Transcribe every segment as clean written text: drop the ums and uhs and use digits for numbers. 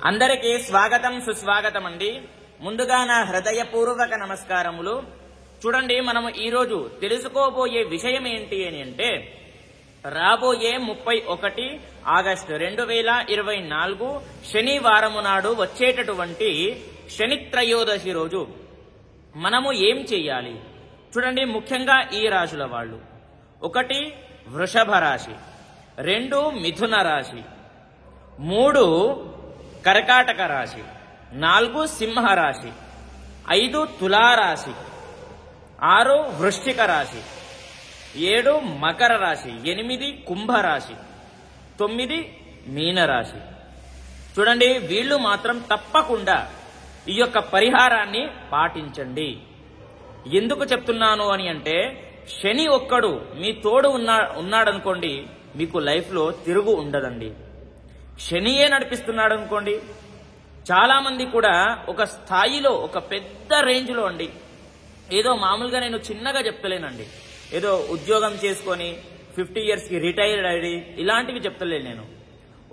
అందరికీ స్వాగతం సుస్వాగతం అండి. ముందుగా నా హృదయపూర్వక నమస్కారములు. చూడండి, మనము ఈరోజు తెలుసుకోబోయే విషయం ఏంటి అని అంటే రాబోయే 31 ఆగస్టు 2024 శనివారము నాడు వచ్చేటటువంటి శని త్రయోదశి రోజు మనము ఏం చెయ్యాలి? చూడండి, ముఖ్యంగా ఈ రాశుల వాళ్ళు 1 వృషభ రాశి, 2 మిథున రాశి, 3 కర్కాటక రాశి, 4 సింహ రాశి, 5 తులారాశి, 6 వృశ్చిక రాశి, 7 మకర రాశి, 8 కుంభరాశి, 9 మీనరాశి. చూడండి, వీళ్ళు మాత్రం తప్పకుండా ఈ యొక్క పరిహారాన్ని పాటించండి. ఎందుకు చెప్తున్నాను అని అంటే శని ఒక్కడు మీ తోడు ఉన్నాడనుకోండి, మీకు లైఫ్లో తిరుగు ఉండదండి. శనియే నడిపిస్తున్నాడు అనుకోండి, చాలా మంది కూడా ఒక స్థాయిలో, ఒక పెద్ద రేంజ్లో అండి, ఏదో మామూలుగా నేను చిన్నగా చెప్తలేనండి, ఏదో ఉద్యోగం చేసుకొని 50 ఇయర్స్కి రిటైర్డ్ అయ్యి ఇలాంటివి చెప్తలేను నేను.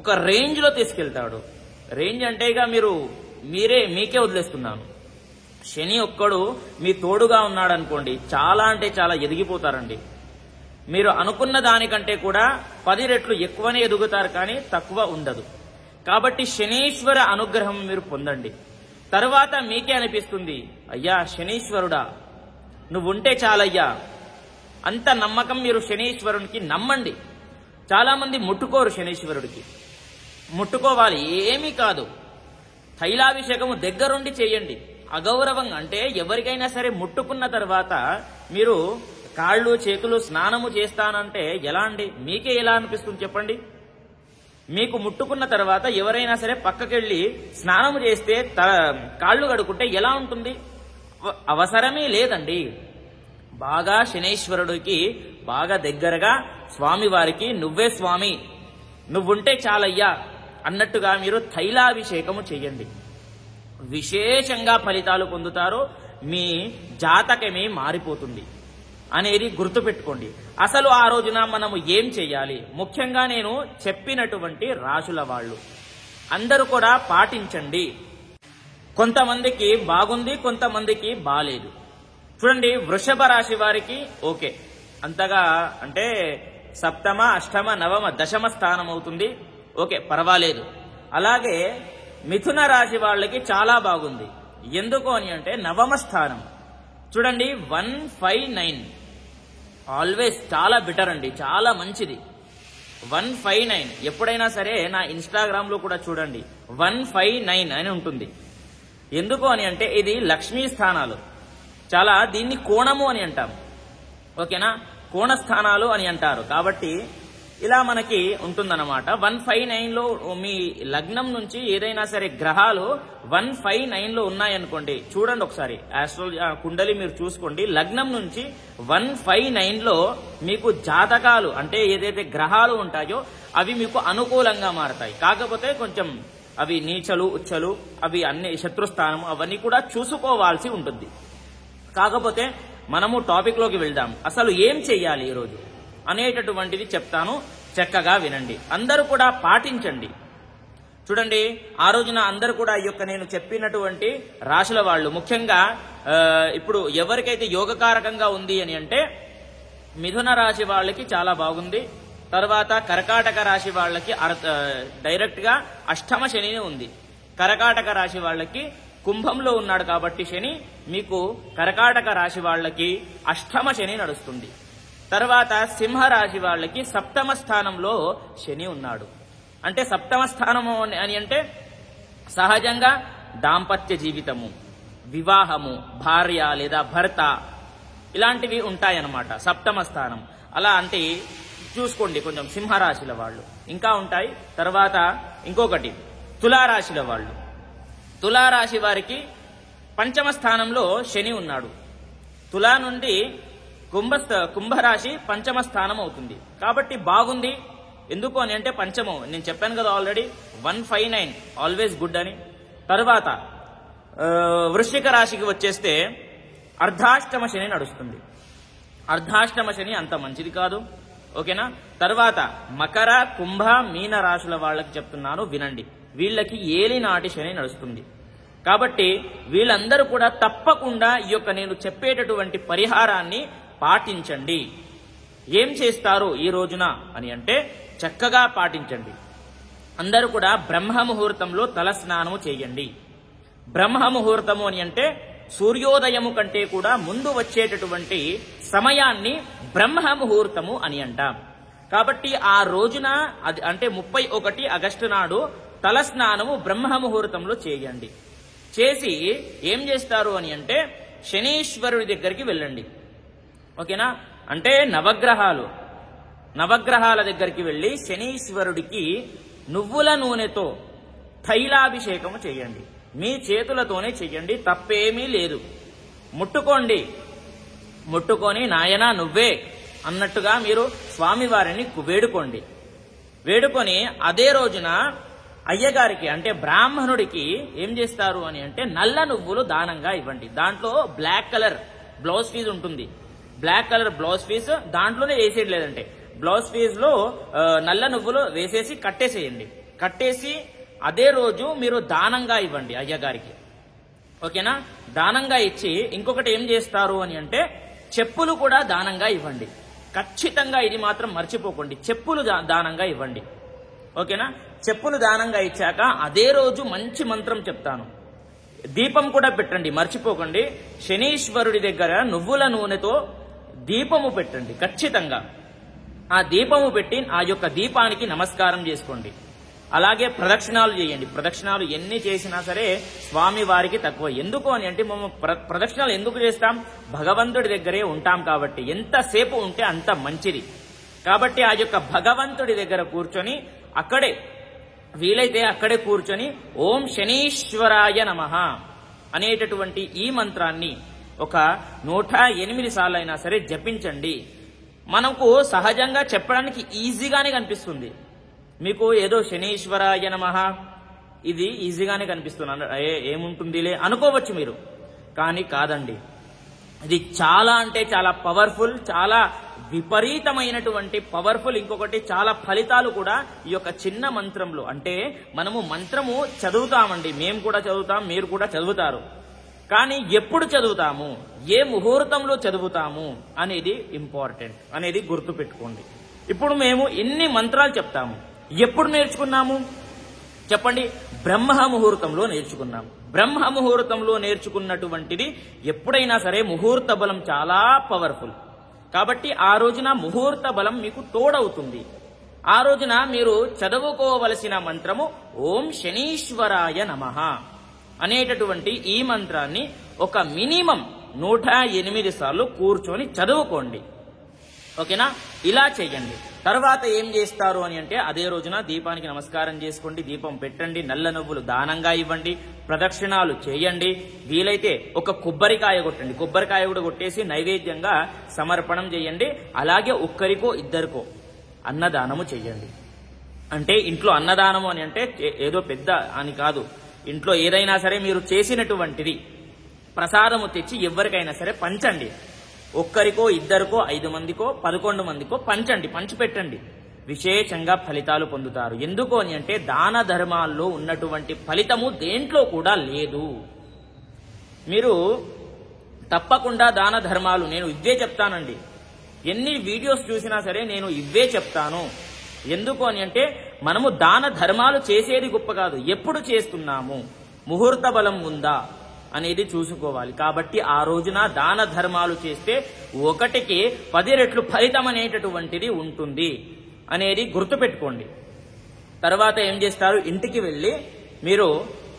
ఒక రేంజ్లో తీసుకెళ్తాడు. రేంజ్ అంటే ఇక మీకే వదిలేస్తున్నాను. శని ఒక్కడు మీ తోడుగా ఉన్నాడు అనుకోండి, చాలా అంటే చాలా ఎదిగిపోతారండి. మీరు అనుకున్న దానికంటే కూడా 10 రెట్లు ఎక్కువనే ఎదుగుతారు, కానీ తక్కువ ఉండదు. కాబట్టి శనీశ్వర అనుగ్రహం మీరు పొందండి. తర్వాత మీకే అనిపిస్తుంది, అయ్యా శనీశ్వరుడా నువ్వుంటే చాలయ్యా. అంత నమ్మకం మీరు శనీశ్వరునికి నమ్మండి. చాలా మంది ముట్టుకోరు శనీశ్వరుడికి. ముట్టుకోవాలి, ఏమీ కాదు. తైలాభిషేకము దగ్గరుండి చేయండి. అగౌరవంగా అంటే ఎవరికైనా సరే ముట్టుకున్న తర్వాత మీరు కాళ్ళు చేతులు స్నానము చేస్తానంటే ఎలా అండి? మీకే ఎలా అనిపిస్తుంది చెప్పండి? మీకు ముట్టుకున్న తర్వాత ఎవరైనా సరే పక్కకెళ్ళి స్నానము చేస్తే కాళ్ళు కడుక్కుంటే ఎలా ఉంటుంది? అవసరమే లేదండి. బాగా శనీశ్వరుడికి బాగా దగ్గరగా స్వామివారికి నువ్వే స్వామి, నువ్వుంటే చాలయ్యా అన్నట్టుగా మీరు తైలాభిషేకము చేయండి. విశేషంగా ఫలితాలు పొందుతారు. మీ జాతకమే మారిపోతుంది అనేది గుర్తుపెట్టుకోండి. అసలు ఆ రోజున మనము ఏం చేయాలి? ముఖ్యంగా నేను చెప్పినటువంటి రాశుల వాళ్ళు అందరూ కూడా పాటించండి. కొంతమందికి బాగుంది, కొంతమందికి బాలేదు. చూడండి, వృషభ రాశి వారికి ఓకే, అంతగా అంటే సప్తమ, అష్టమ, నవమ, దశమ స్థానం అవుతుంది, ఓకే పర్వాలేదు. అలాగే మిథున రాశి వాళ్ళకి చాలా బాగుంది. ఎందుకు అని అంటే నవమ స్థానం. చూడండి, 159 ఆల్వేస్ చాలా బెటర్ అండి, చాలా మంచిది. 159 ఎప్పుడైనా సరే నా ఇన్స్టాగ్రామ్లో కూడా చూడండి, 159 అని ఉంటుంది. ఎందుకు అని అంటే ఇది లక్ష్మీ స్థానాలు. చాలా దీన్ని కోణము అని అంటాం, ఓకేనా? కోణ స్థానాలు అని అంటారు. కాబట్టి ఇలా మనకి ఉంటుందన్నమాట. 159లో మీ లగ్నం నుంచి ఏదైనా సరే గ్రహాలు 159లో ఉన్నాయనుకోండి, చూడండి ఒకసారి ఆస్ట్రాలజీ కుండలి మీరు చూసుకోండి. లగ్నం నుంచి 159లో మీకు జాతకాలు అంటే ఏదైతే గ్రహాలు ఉంటాయో అవి మీకు అనుకూలంగా మారతాయి. కాకపోతే కొంచెం అవి నీచలు, ఉచ్చలు, అవి అన్ని శత్రుస్థానం, అవన్నీ కూడా చూసుకోవాల్సి ఉంటుంది. కాకపోతే మనము టాపిక్లోకి వెళ్దాం. అసలు ఏం చెయ్యాలి ఈరోజు అనేటటువంటిది చెప్తాను, చక్కగా వినండి. అందరూ కూడా పాటించండి. చూడండి, ఆ రోజున అందరూ కూడా ఈ యొక్క నేను చెప్పినటువంటి రాశుల వాళ్ళు ముఖ్యంగా ఇప్పుడు ఎవరికైతే యోగకారకంగా ఉంది అని అంటే మిథున రాశి వాళ్ళకి చాలా బాగుంది. తర్వాత కర్కాటక రాశి వాళ్ళకి డైరెక్ట్ గా అష్టమ శని ఉంది. కర్కాటక రాశి వాళ్ళకి కుంభంలో ఉన్నాడు కాబట్టి శని, మీకు కర్కాటక రాశి వాళ్ళకి అష్టమ శని నడుస్తుంది. తర్వాత సింహరాశి వాళ్ళకి సప్తమ స్థానంలో శని ఉన్నాడు. అంటే సప్తమ స్థానము అని అంటే సహజంగా దాంపత్య జీవితము, వివాహము, భార్య లేదా భర్త ఇలాంటివి ఉంటాయన్నమాట సప్తమ స్థానం. అలా అంటే చూసుకోండి కొంచెం సింహరాశిల వాళ్ళు ఇంకా ఉంటాయి. తర్వాత ఇంకొకటి తులారాశిల వాళ్ళు. తులారాశి వారికి పంచమ స్థానంలో శని ఉన్నాడు. తులా నుండి కుంభరాశి పంచమ స్థానం అవుతుంది. కాబట్టి బాగుంది. ఎందుకు అని అంటే పంచమం నేను చెప్పాను కదా ఆల్రెడీ, 159 ఆల్వేస్ గుడ్ అని. తర్వాత వృశ్చిక రాశికి వచ్చేస్తే అర్ధాష్టమ శని నడుస్తుంది. అర్ధాష్టమ శని అంత మంచిది కాదు, ఓకేనా? తర్వాత మకర, కుంభ, మీన రాశుల వాళ్ళకి చెప్తున్నాను వినండి. వీళ్ళకి ఏలినాటి శని నడుస్తుంది. కాబట్టి వీళ్ళందరూ కూడా తప్పకుండా ఈ యొక్క నేను చెప్పేటటువంటి పరిహారాన్ని పాటించండి. ఏం చేస్తారు ఈ రోజున అని అంటే చక్కగా పాటించండి. అందరూ కూడా బ్రహ్మ ముహూర్తంలో తల స్నానము చేయండి. బ్రహ్మ ముహూర్తము అని అంటే సూర్యోదయము కంటే కూడా ముందు వచ్చేటటువంటి సమయాన్ని బ్రహ్మ ముహూర్తము అని అంటాం. కాబట్టి ఆ రోజున అంటే 31 ఆగస్టు నాడు తల స్నానము బ్రహ్మ ముహూర్తంలో చేయండి. చేసి ఏం చేస్తారు అని అంటే శనీశ్వరుడి దగ్గరికి వెళ్ళండి. ఓకేనా? అంటే నవగ్రహాల దగ్గరికి వెళ్ళి శనీశ్వరుడికి నువ్వుల నూనెతో తైలాభిషేకము చేయండి. మీ చేతులతోనే చెయ్యండి, తప్పేమీ లేదు. ముట్టుకొని నాయనా నువ్వే అన్నట్టుగా మీరు స్వామివారిని వేడుకొని అదే రోజున అయ్యగారికి అంటే బ్రాహ్మణుడికి ఏం చేస్తారు అని అంటే నల్ల నువ్వులు దానంగా ఇవ్వండి. దాంట్లో బ్లాక్ కలర్ బ్లౌజ్ పీస్ ఉంటుంది. బ్లాక్ కలర్ బ్లౌజ్ పీస్ దాంట్లోనే వేసేది లేదంటే బ్లౌజ్ పీస్ లో నల్ల నువ్వులు వేసేసి కట్టేసి అదే రోజు మీరు దానంగా ఇవ్వండి అయ్యగారికి. ఓకేనా? దానంగా ఇచ్చి ఇంకొకటి ఏం చేస్తారు అని అంటే చెప్పులు కూడా దానంగా ఇవ్వండి. ఖచ్చితంగా ఇది మాత్రం మర్చిపోకండి, చెప్పులు దానంగా ఇవ్వండి. ఓకేనా? చెప్పులు దానంగా ఇచ్చాక అదే రోజు మంచి మంత్రం చెప్తాను. దీపం కూడా పెట్టండి, మర్చిపోకండి. శనీశ్వరుడి దగ్గర నువ్వుల నూనెతో దీపము పెట్టండి ఖచ్చితంగా. ఆ దీపము పెట్టి ఆ యొక్క దీపానికి నమస్కారం చేసుకోండి. అలాగే ప్రదక్షిణాలు చేయండి. ప్రదక్షిణాలు ఎన్ని చేసినా సరే స్వామి వారికి తక్కువ. ఎందుకు అని అంటే మేము ప్రదక్షిణాలు ఎందుకు చేస్తాం? భగవంతుడి దగ్గరే ఉంటాం కాబట్టి. ఎంతసేపు ఉంటే అంత మంచిది. కాబట్టి ఆ యొక్క భగవంతుడి దగ్గర కూర్చొని అక్కడే వీలైతే అక్కడే కూర్చొని ఓం శనీశ్వరాయ నమః అనేటటువంటి ఈ మంత్రాన్ని ఒక 108 సార్లు అయినా సరే జపించండి. మనకు సహజంగా చెప్పడానికి ఈజీగానే కనిపిస్తుంది. మీకు ఏదో శనీశ్వరాయ నమః ఇది ఈజీగానే కనిపిస్తుంది, ఏముంటుందిలే అనుకోవచ్చు మీరు. కానీ కాదండి, ఇది చాలా అంటే చాలా పవర్ఫుల్, చాలా విపరీతమైనటువంటి పవర్ఫుల్. ఇంకొకటి చాలా ఫలితాలు కూడా ఈ యొక్క చిన్న మంత్రంలో. అంటే మనము మంత్రము చదువుతామండి, మేము కూడా చదువుతాం, మీరు కూడా చదువుతారు. కానీ ఎప్పుడు చదువుతాము, ఏ ముహూర్తంలో చదువుతాము అనేది ఇంపార్టెంట్, అనేది గుర్తుపెట్టుకోండి. ఇప్పుడు మేము ఇన్ని మంత్రాలు చెప్తాము, ఎప్పుడు నేర్చుకున్నాము చెప్పండి? బ్రహ్మ ముహూర్తంలో నేర్చుకున్నాము. బ్రహ్మ ముహూర్తంలో నేర్చుకున్నటువంటిది ఎప్పుడైనా సరే ముహూర్త బలం చాలా పవర్ఫుల్. కాబట్టి ఆ రోజున ముహూర్త బలం మీకు తోడవుతుంది. ఆ రోజున మీరు చదువుకోవలసిన మంత్రము ఓం శనీశ్వరాయ నమః అనేటటువంటి ఈ మంత్రాన్ని ఒక మినిమం 108 సార్లు కూర్చొని చదువుకోండి. ఓకేనా? ఇలా చెయ్యండి. తర్వాత ఏం చేస్తారు అని అంటే అదే రోజున దీపానికి నమస్కారం చేసుకోండి, దీపం పెట్టండి, నల్ల నువ్వులు దానంగా ఇవ్వండి, ప్రదక్షిణాలు చేయండి. వీలైతే ఒక కొబ్బరికాయ కొట్టండి, కొబ్బరికాయ కూడా కొట్టేసి నైవేద్యంగా సమర్పణం చేయండి. అలాగే ఒక్కరికో ఇద్దరికో అన్నదానము చెయ్యండి. అంటే ఇంట్లో అన్నదానము అని అంటే ఏదో పెద్ద అని కాదు. ఇంట్లో ఏదైనా సరే మీరు చేసినటువంటిది ప్రసాదము తెచ్చి ఎవరికైనా సరే పంచండి. ఒక్కరికో ఇద్దరికో 5 మందికో 11 మందికో పంచిపెట్టండి. విశేషంగా ఫలితాలు పొందుతారు. ఎందుకు అని అంటే దాన ధర్మాల్లో ఉన్నటువంటి ఫలితము దేంట్లో కూడా లేదు. మీరు తప్పకుండా దాన ధర్మాలు, నేను ఇవే చెప్తానండి. ఎన్ని వీడియోస్ చూసినా సరే నేను ఇవే చెప్తాను. ఎందుకు అని అంటే మనము దాన ధర్మాలు చేసేది గొప్ప కాదు, ఎప్పుడు చేస్తున్నాము, ముహూర్త బలం ఉందా అనేది చూసుకోవాలి. కాబట్టి ఆ రోజున దాన ధర్మాలు చేస్తే 1కి 10 రెట్లు ఫలితం అనేటటువంటిది ఉంటుంది అనేది గుర్తుపెట్టుకోండి. తర్వాత ఏం చేస్తారు? ఇంటికి వెళ్ళి మీరు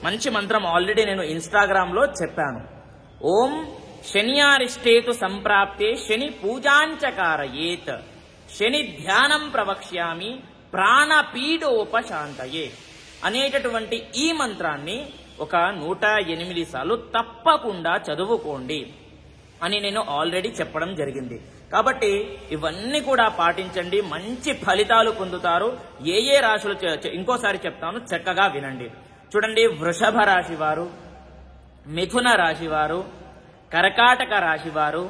మంచి మంత్రం ఆల్రెడీ నేను ఇన్స్టాగ్రామ్లో చెప్పాను. ఓం శనియారిష్టేతు సంప్రాప్తే శని పూజాంచకారయేత్ శని ధ్యానం ప్రవక్ష్యామి ప్రాణపీడోపశాంతయే అనేటటువంటి ఈ మంత్రాన్ని ఒక 108 సార్లు తప్పకుండా చదువుకోండి అని నేను ఆల్రెడీ చెప్పడం జరిగింది. కాబట్టి ఇవన్నీ కూడా పాటించండి, మంచి ఫలితాలు పొందుతారు. ఏ రాశులు ఇంకోసారి చెప్తాను, చక్కగా వినండి. చూడండి, వృషభ రాశి వారు, మిథున రాశి వారు, కర్కాటక రాశి వారు,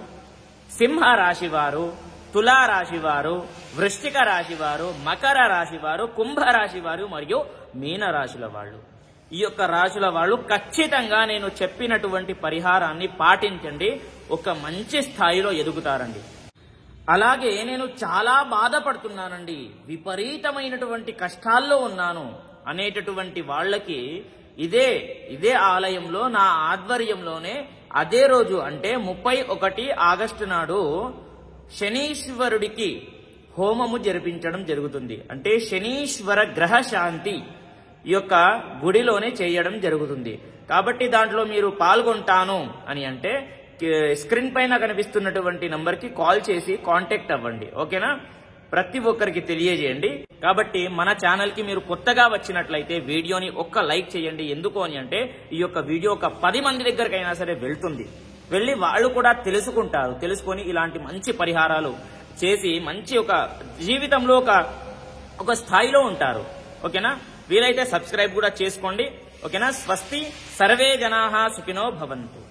సింహ రాశి వారు, తులా రాశి వారు, వృశ్చిక రాశి వారు, మకర రాశి వారు, కుంభ రాశి వారు మరియు మీనరాశుల వాళ్ళు. ఈ యొక్క రాశుల వాళ్ళు ఖచ్చితంగా నేను చెప్పినటువంటి పరిహారాన్ని పాటించండి, ఒక మంచి స్థాయిలో ఎదుగుతారండి. అలాగే నేను చాలా బాధపడుతున్నానండి, విపరీతమైనటువంటి కష్టాల్లో ఉన్నాను అనేటటువంటి వాళ్ళకి ఇదే ఆలయంలో నా ఆధ్వర్యంలోనే అదే రోజు అంటే 31 ఆగస్టు నాడు శనీశ్వరుడికి హోమము జరిపించడం జరుగుతుంది. అంటే శనీశ్వర గ్రహ శాంతి ఈ యొక్క గుడిలోనే చేయడం జరుగుతుంది. కాబట్టి దాంట్లో మీరు పాల్గొంటాను అని అంటే స్క్రీన్ పైన కనిపిస్తున్నటువంటి నంబర్కి కాల్ చేసి కాంటాక్ట్ అవ్వండి. ఓకేనా? ప్రతి ఒక్కరికి తెలియజేయండి. కాబట్టి మన ఛానల్కి మీరు కొత్తగా వచ్చినట్లయితే వీడియోని ఒక్క లైక్ చేయండి. ఎందుకు అని అంటే ఈ యొక్క వీడియో ఒక 10 మంది దగ్గరకైనా సరే వెళ్ళి వాళ్ళు కూడా తెలుసుకొని ఇలాంటి మంచి పరిహారాలు చేసి మంచి ఒక జీవితంలో ఒక స్థాయిలో ఉంటారు. ఓకేనా? వీలైతే సబ్స్క్రైబ్ కూడా చేసుకోండి. ఓకేనా? స్వస్తి, సర్వే జనాః సుఖినో భవంతు.